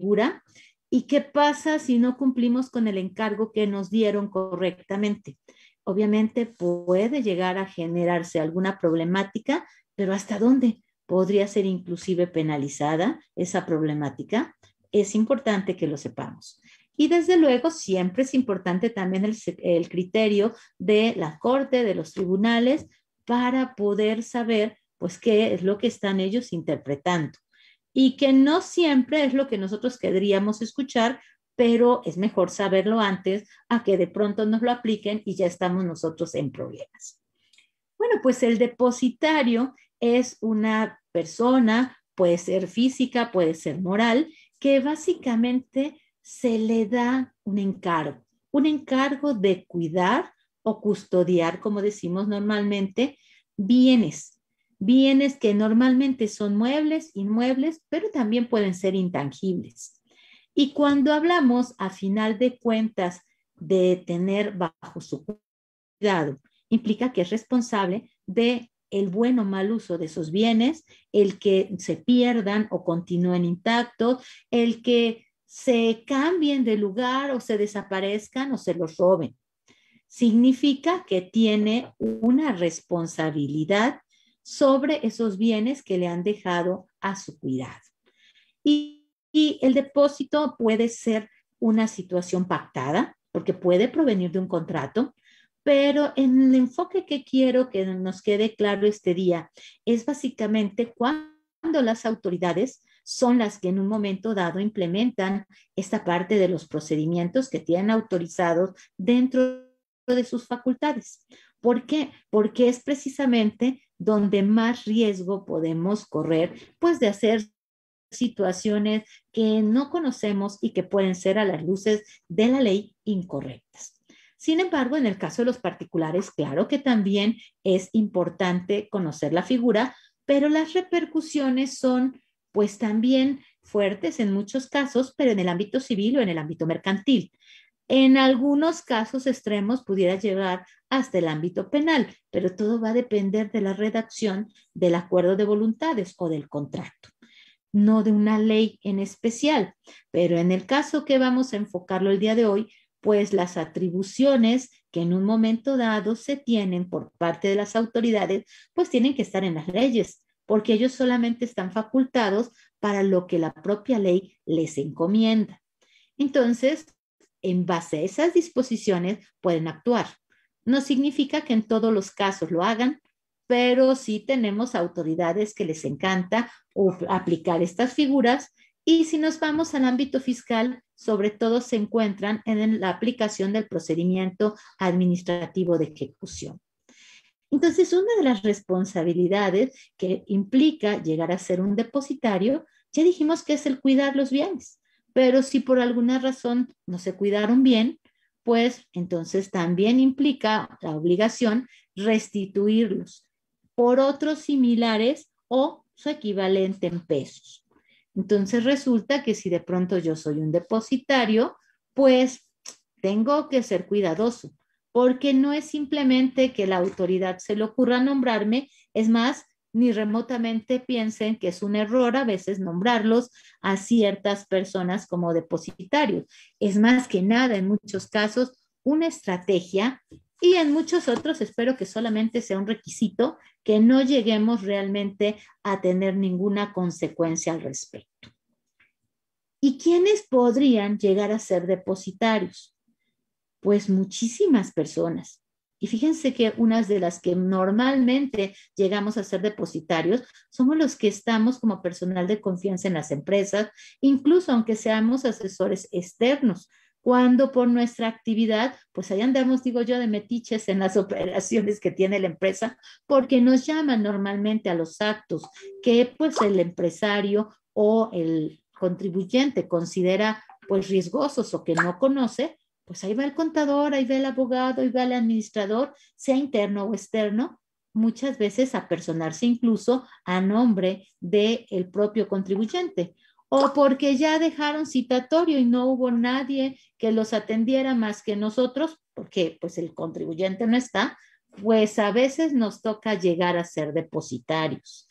segura. ¿Y qué pasa si no cumplimos con el encargo que nos dieron correctamente? Obviamente puede llegar a generarse alguna problemática, pero ¿hasta dónde podría ser inclusive penalizada esa problemática? Es importante que lo sepamos. Y desde luego siempre es importante también el criterio de la corte, de los tribunales, para poder saber pues qué es lo que están ellos interpretando. Y que no siempre es lo que nosotros querríamos escuchar, pero es mejor saberlo antes a que de pronto nos lo apliquen y ya estamos nosotros en problemas. Bueno, pues el depositario es una persona, puede ser física, puede ser moral, que básicamente se le da un encargo de cuidar o custodiar, como decimos normalmente, bienes, bienes que normalmente son muebles, inmuebles, pero también pueden ser intangibles. Y cuando hablamos a final de cuentas de tener bajo su cuidado, implica que es responsable de el buen o mal uso de esos bienes, el que se pierdan o continúen intactos, el que se cambien de lugar o se desaparezcan o se los roben. Significa que tiene una responsabilidad sobre esos bienes que le han dejado a su cuidado. Y el depósito puede ser una situación pactada, porque puede provenir de un contrato, pero en el enfoque que quiero que nos quede claro este día es básicamente cuando las autoridades son las que en un momento dado implementan esta parte de los procedimientos que tienen autorizados dentro de sus facultades. ¿Por qué? Porque es precisamente donde más riesgo podemos correr, pues de hacer situaciones que no conocemos y que pueden ser a las luces de la ley incorrectas. Sin embargo, en el caso de los particulares, claro que también es importante conocer la figura, pero las repercusiones son pues también fuertes en muchos casos, pero en el ámbito civil o en el ámbito mercantil. En algunos casos extremos pudiera llegar hasta el ámbito penal, pero todo va a depender de la redacción del acuerdo de voluntades o del contrato, no de una ley en especial. Pero en el caso que vamos a enfocarlo el día de hoy, pues las atribuciones que en un momento dado se tienen por parte de las autoridades, pues tienen que estar en las leyes, porque ellos solamente están facultados para lo que la propia ley les encomienda. Entonces, en base a esas disposiciones, pueden actuar. No significa que en todos los casos lo hagan, pero sí tenemos autoridades que les encanta aplicar estas figuras. Y si nos vamos al ámbito fiscal, sobre todo se encuentran en la aplicación del procedimiento administrativo de ejecución. Entonces, una de las responsabilidades que implica llegar a ser un depositario, ya dijimos que es el cuidar los bienes, pero si por alguna razón no se cuidaron bien, pues entonces también implica la obligación restituirlos por otros similares o su equivalente en pesos. Entonces resulta que si de pronto yo soy un depositario, pues tengo que ser cuidadoso, porque no es simplemente que la autoridad se le ocurra nombrarme, es más, ni remotamente piensen que es un error a veces nombrarlos a ciertas personas como depositarios. Es más que nada, en muchos casos, una estrategia y en muchos otros espero que solamente sea un requisito, que no lleguemos realmente a tener ninguna consecuencia al respecto. ¿Y quiénes podrían llegar a ser depositarios? Pues muchísimas personas. Y fíjense que unas de las que normalmente llegamos a ser depositarios somos los que estamos como personal de confianza en las empresas, incluso aunque seamos asesores externos, cuando por nuestra actividad, pues ahí andamos, digo yo, de metiches en las operaciones que tiene la empresa, porque nos llaman normalmente a los actos que pues el empresario o el contribuyente considera pues riesgosos o que no conoce, pues ahí va el contador, ahí va el abogado, ahí va el administrador, sea interno o externo, muchas veces a personarse incluso a nombre del propio contribuyente. O porque ya dejaron citatorio y no hubo nadie que los atendiera más que nosotros, porque pues el contribuyente no está, pues a veces nos toca llegar a ser depositarios.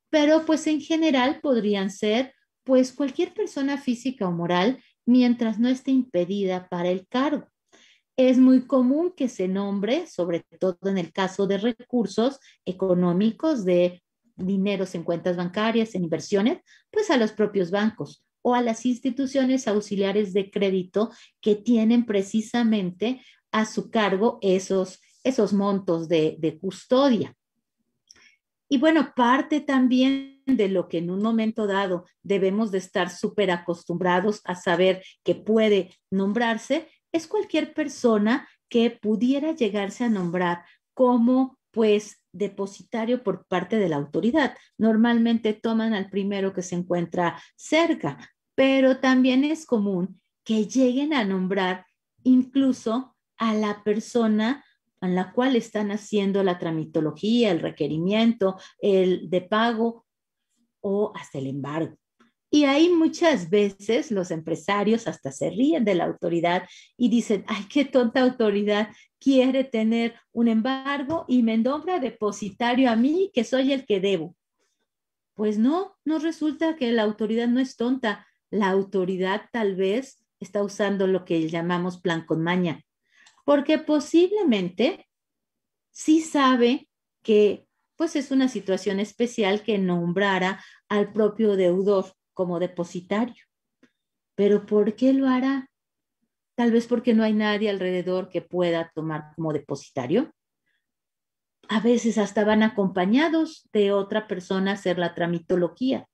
Pero pues en general podrían ser Pues cualquier persona física o moral, mientras no esté impedida para el cargo. Es muy común que se nombre, sobre todo en el caso de recursos económicos, de dineros en cuentas bancarias, en inversiones, pues a los propios bancos o a las instituciones auxiliares de crédito que tienen precisamente a su cargo esos montos de custodia. Y bueno, parte también de lo que en un momento dado debemos de estar súper acostumbrados a saber que puede nombrarse es cualquier persona que pudiera llegarse a nombrar como pues depositario por parte de la autoridad. Normalmente toman al primero que se encuentra cerca, pero también es común que lleguen a nombrar incluso a la persona en la cual están haciendo la tramitología, el requerimiento, el de pago o hasta el embargo. Y ahí muchas veces los empresarios hasta se ríen de la autoridad y dicen, ay, qué tonta autoridad quiere tener un embargo y me nombra depositario a mí, que soy el que debo. Pues no, no resulta que la autoridad no es tonta. La autoridad tal vez está usando lo que llamamos plan con maña, porque posiblemente sí sabe que pues es una situación especial que nombrara al propio deudor como depositario. Pero ¿por qué lo hará? Tal vez porque no hay nadie alrededor que pueda tomar como depositario. A veces hasta van acompañados de otra persona a hacer la tramitología.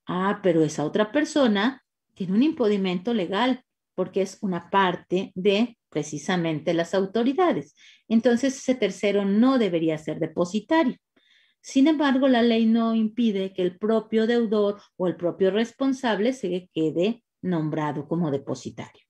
Ah, pero esa otra persona tiene un impedimento legal porque es una parte de precisamente las autoridades. Entonces, ese tercero no debería ser depositario. Sin embargo, la ley no impide que el propio deudor o el propio responsable se quede nombrado como depositario.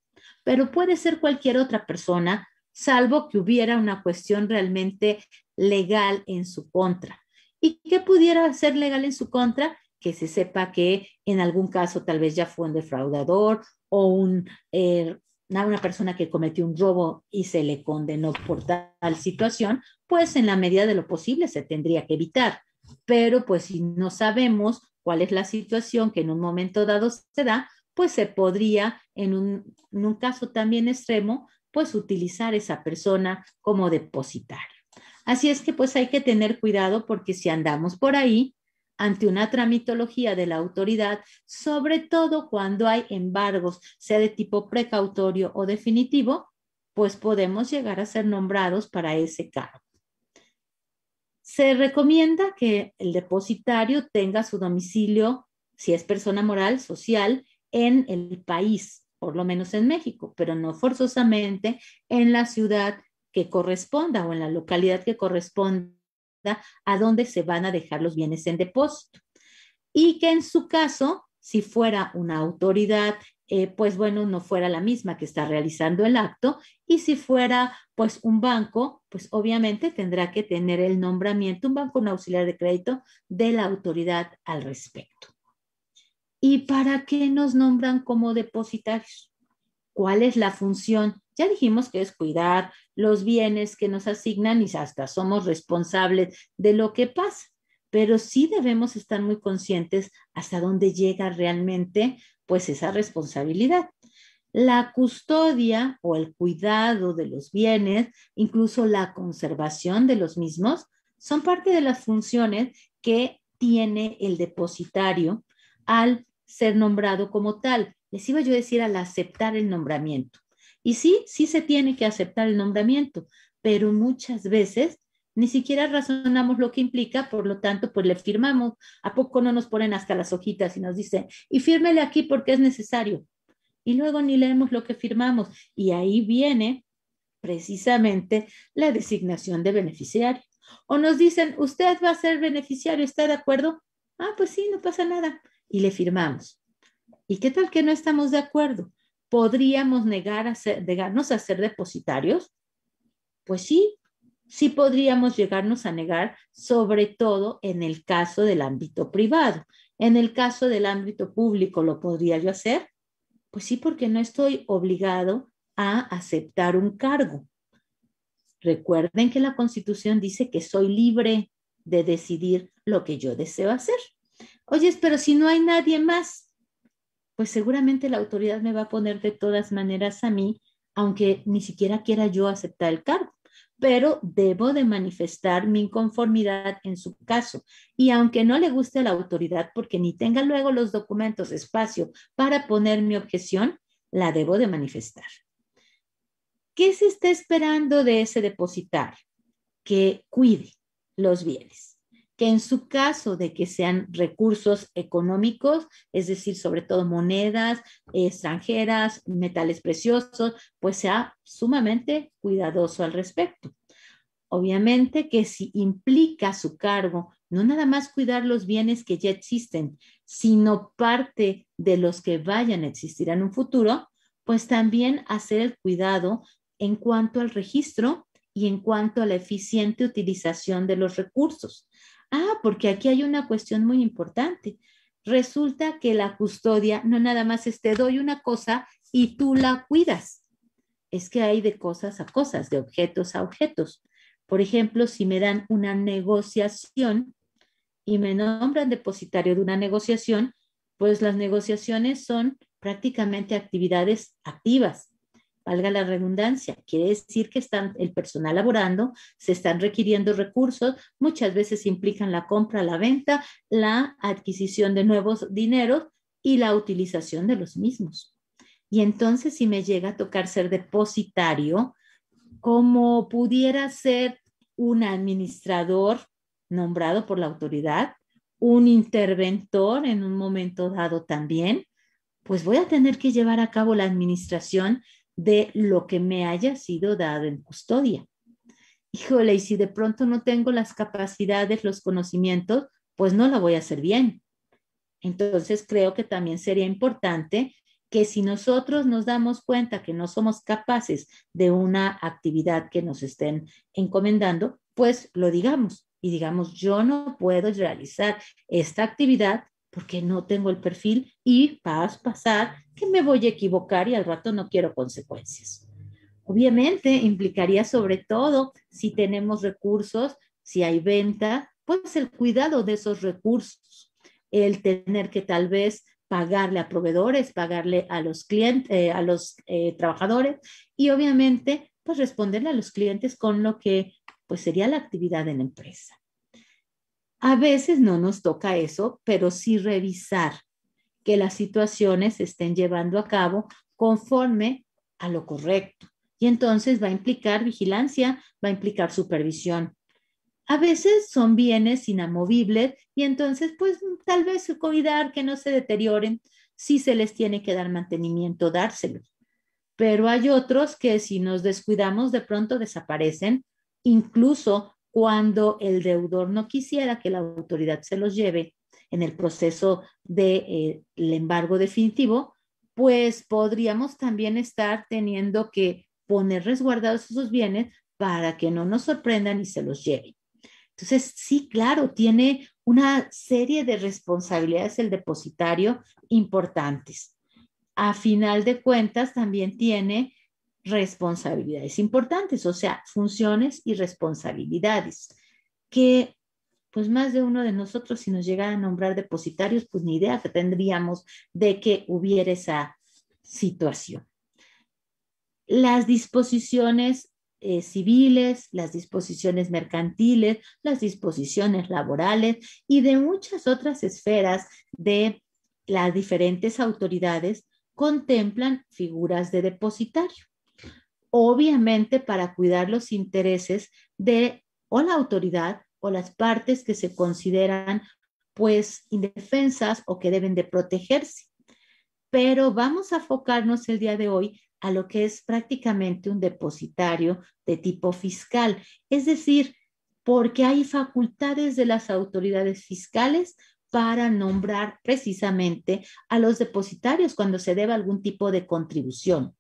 Pero puede ser cualquier otra persona, salvo que hubiera una cuestión realmente legal en su contra. ¿Y qué pudiera ser legal en su contra? Que se sepa que en algún caso tal vez ya fue un defraudador o una persona que cometió un robo y se le condenó por tal situación, pues en la medida de lo posible se tendría que evitar. Pero pues si no sabemos cuál es la situación que en un momento dado se da, pues se podría en un caso también extremo, pues utilizar esa persona como depositario. Así es que pues hay que tener cuidado porque si andamos por ahí ante una tramitología de la autoridad, sobre todo cuando hay embargos, sea de tipo precautorio o definitivo, pues podemos llegar a ser nombrados para ese cargo. Se recomienda que el depositario tenga su domicilio, si es persona moral, social, en el país, por lo menos en México, pero no forzosamente en la ciudad que corresponda o en la localidad que corresponda a donde se van a dejar los bienes en depósito. Y que en su caso, si fuera una autoridad, pues bueno, no fuera la misma que está realizando el acto, y si fuera pues un banco, pues obviamente tendrá que tener el nombramiento, un banco, un auxiliar de crédito de la autoridad al respecto. ¿Y para qué nos nombran como depositarios? ¿Cuál es la función? Ya dijimos que es cuidar los bienes que nos asignan y hasta somos responsables de lo que pasa, pero sí debemos estar muy conscientes hasta dónde llega realmente pues esa responsabilidad. La custodia o el cuidado de los bienes, incluso la conservación de los mismos, son parte de las funciones que tiene el depositario al ser nombrado como tal. Les iba yo a decir al aceptar el nombramiento. Y sí, sí se tiene que aceptar el nombramiento, pero muchas veces ni siquiera razonamos lo que implica, por lo tanto, pues le firmamos. ¿A poco no nos ponen hasta las hojitas y nos dicen, y fírmele aquí porque es necesario? Y luego ni leemos lo que firmamos. Y ahí viene precisamente la designación de beneficiario. O nos dicen, usted va a ser beneficiario, ¿está de acuerdo? Ah, pues sí, no pasa nada. Y le firmamos. ¿Y qué tal que no estamos de acuerdo? ¿Podríamos negarnos a ser depositarios? Pues sí, sí podríamos llegarnos a negar, sobre todo en el caso del ámbito privado. En el caso del ámbito público, ¿lo podría yo hacer? Pues sí, porque no estoy obligado a aceptar un cargo. Recuerden que la Constitución dice que soy libre de decidir lo que yo deseo hacer. Oye, pero si no hay nadie más, pues seguramente la autoridad me va a poner de todas maneras a mí, aunque ni siquiera quiera yo aceptar el cargo. Pero debo de manifestar mi inconformidad en su caso. Y aunque no le guste a la autoridad, porque ni tenga luego los documentos, espacio para poner mi objeción, la debo de manifestar. ¿Qué se está esperando de ese depositario? Que cuide los bienes, que en su caso de que sean recursos económicos, es decir, sobre todo monedas extranjeras, metales preciosos, pues sea sumamente cuidadoso al respecto. Obviamente que si implica su cargo no nada más cuidar los bienes que ya existen, sino parte de los que vayan a existir en un futuro, pues también hacer el cuidado en cuanto al registro y en cuanto a la eficiente utilización de los recursos. Porque aquí hay una cuestión muy importante. Resulta que la custodia no nada más es te doy una cosa y tú la cuidas. Es que hay de cosas a cosas, de objetos a objetos. Por ejemplo, si me dan una negociación y me nombran depositario de una negociación, pues las negociaciones son prácticamente actividades activas. Valga la redundancia, quiere decir que están el personal laborando, se están requiriendo recursos, muchas veces implican la compra, la venta, la adquisición de nuevos dineros y la utilización de los mismos. Y entonces, si me llega a tocar ser depositario, como pudiera ser un administrador nombrado por la autoridad, un interventor en un momento dado también, pues voy a tener que llevar a cabo la administración de lo que me haya sido dado en custodia. Híjole, y si de pronto no tengo las capacidades, los conocimientos, pues no la voy a hacer bien. Entonces creo que también sería importante que si nosotros nos damos cuenta que no somos capaces de una actividad que nos estén encomendando, pues lo digamos y digamos, yo no puedo realizar esta actividad porque no tengo el perfil y va a pasar que me voy a equivocar y al rato no quiero consecuencias. Obviamente implicaría sobre todo si tenemos recursos, si hay venta, pues el cuidado de esos recursos, el tener que tal vez pagarle a proveedores, pagarle a los clientes, a los trabajadores y obviamente pues responderle a los clientes con lo que pues sería la actividad en la empresa. A veces no nos toca eso, pero sí revisar que las situaciones se estén llevando a cabo conforme a lo correcto. Y entonces va a implicar vigilancia, va a implicar supervisión. A veces son bienes inamovibles y entonces pues tal vez cuidar que no se deterioren. Si se les tiene que dar mantenimiento, dárselos. Pero hay otros que si nos descuidamos de pronto desaparecen, incluso cuando el deudor no quisiera que la autoridad se los lleve en el proceso de el embargo definitivo, pues podríamos también estar teniendo que poner resguardados esos bienes para que no nos sorprendan y se los lleven. Entonces, sí, claro, tiene una serie de responsabilidades el depositario importantes. A final de cuentas, también tiene responsabilidades importantes, o sea, funciones y responsabilidades que pues más de uno de nosotros, si nos llegara a nombrar depositarios, pues ni idea que tendríamos de que hubiera esa situación. Las disposiciones civiles, las disposiciones mercantiles, las disposiciones laborales y de muchas otras esferas de las diferentes autoridades contemplan figuras de depositario. Obviamente para cuidar los intereses de o la autoridad o las partes que se consideran pues indefensas o que deben de protegerse. Pero vamos a enfocarnos el día de hoy a lo que es prácticamente un depositario de tipo fiscal, es decir, porque hay facultades de las autoridades fiscales para nombrar precisamente a los depositarios cuando se deba algún tipo de contribución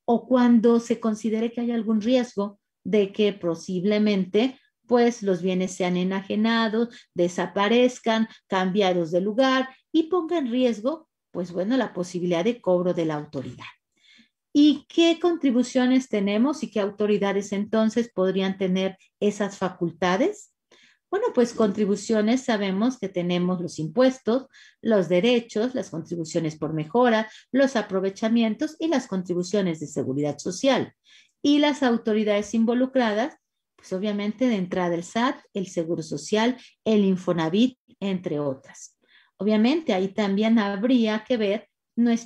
o cuando se considere que hay algún riesgo de que posiblemente pues los bienes sean enajenados, desaparezcan, cambiados de lugar y ponga en riesgo pues bueno la posibilidad de cobro de la autoridad. ¿Y qué contribuciones tenemos y qué autoridades entonces podrían tener esas facultades? Bueno, pues contribuciones, sabemos que tenemos los impuestos, los derechos, las contribuciones por mejora, los aprovechamientos y las contribuciones de seguridad social. Y las autoridades involucradas, pues obviamente de entrada el SAT, el Seguro Social, el Infonavit, entre otras. Obviamente ahí también habría que ver nuestra